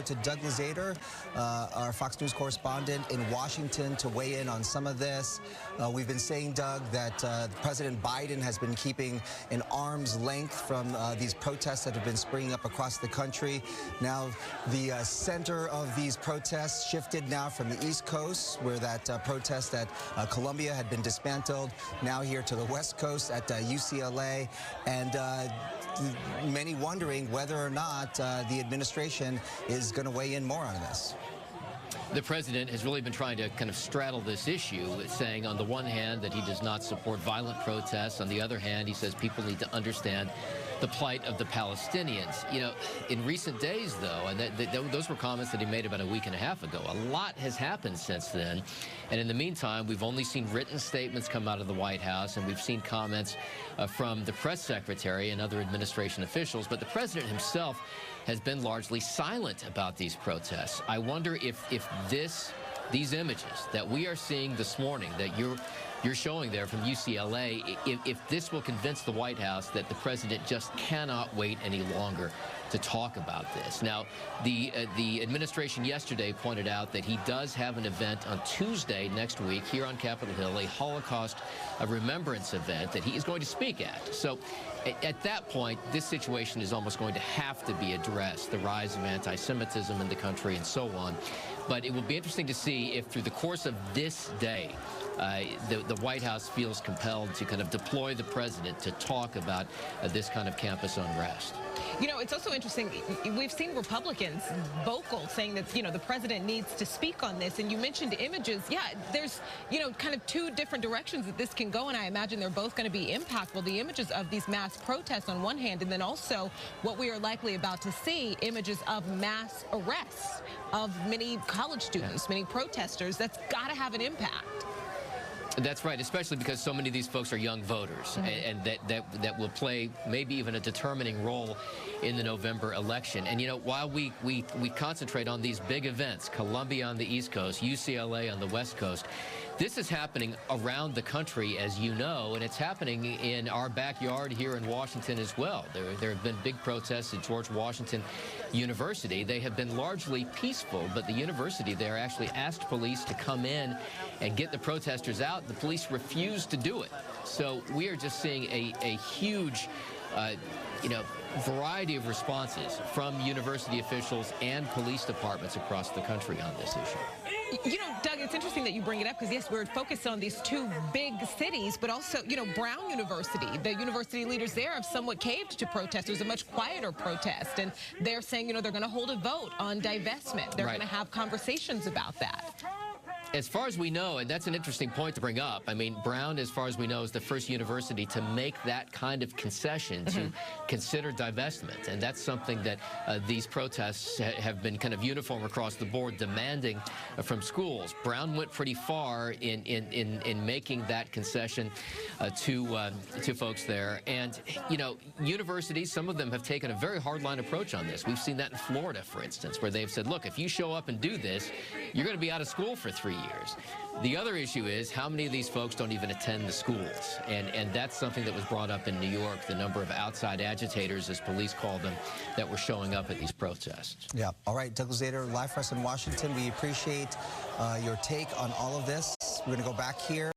To Douglas Zader, our Fox News correspondent in Washington, to weigh in on some of this. We've been saying, Doug, that President Biden has been keeping an arm's length from these protests that have been springing up across the country. Now, the center of these protests shifted now from the East Coast, where that protest at Columbia had been dismantled, now here to the West Coast at UCLA, and many wondering whether or not the administration is going to weigh in more on this. The president has really been trying to kind of straddle this issue, saying on the one hand that he does not support violent protests. On the other hand, he says people need to understand the plight of the Palestinians. You know, in recent days, though, and those were comments that he made about a week and a half ago, a lot has happened since then. And in the meantime, we've only seen written statements come out of the White House, and we've seen comments from the press secretary and other administration officials. But the president himself has been largely silent about these protests. I wonder if these images that we are seeing this morning, that you're showing there from UCLA, if this will convince the White House that the president just cannot wait any longer to talk about this. Now, the administration yesterday pointed out that he does have an event on Tuesday next week here on Capitol Hill, a Holocaust remembrance event that he is going to speak at. So at that point, this situation is almost going to have to be addressed, the rise of anti-Semitism in the country and so on. But it will be interesting to see if through the course of this day, the White House feels compelled to kind of deploy the president to talk about this kind of campus unrest. You know, it's also interesting. We've seen Republicans vocal saying that, you know, the president needs to speak on this. And you mentioned images. Yeah, there's, you know, kind of two different directions that this can go. And I imagine they're both going to be impactful. The images of these mass protests on one hand, and then also what we are likely about to see, images of mass arrests of many college students, many protesters. That's got to have an impact. That's right, especially because so many of these folks are young voters, and that will play maybe even a determining role in the November election. And, you know, while we concentrate on these big events, Columbia on the East Coast, UCLA on the West Coast, this is happening around the country, as you know, and it's happening in our backyard here in Washington as well. There have been big protests at George Washington University. They have been largely peaceful, but the university there actually asked police to come in and get the protesters out. The police refused to do it. So we are just seeing a huge, you know, variety of responses from university officials and police departments across the country on this issue. You know, Doug, it's interesting that you bring it up because, yes, we're focused on these two big cities, but also, you know, Brown University, the university leaders there have somewhat caved to protesters, a much quieter protest. And they're saying, you know, they're going to hold a vote on divestment. They're going to have conversations about that. As far as we know, and that's an interesting point to bring up, I mean, Brown, as far as we know, is the first university to make that kind of concession to consider divestment. And that's something that these protests have been kind of uniform across the board, demanding from schools. Brown went pretty far in making that concession to folks there. And, you know, universities, some of them have taken a very hardline approach on this. We've seen that in Florida, for instance, where they've said, look, if you show up and do this, you're going to be out of school for 3 years. The other issue is how many of these folks don't even attend the schools. And that's something that was brought up in New York, the number of outside agitators, as police call them, that were showing up at these protests. Yeah. All right, Douglas Zader, live for us in Washington. We appreciate your take on all of this. We're going to go back here.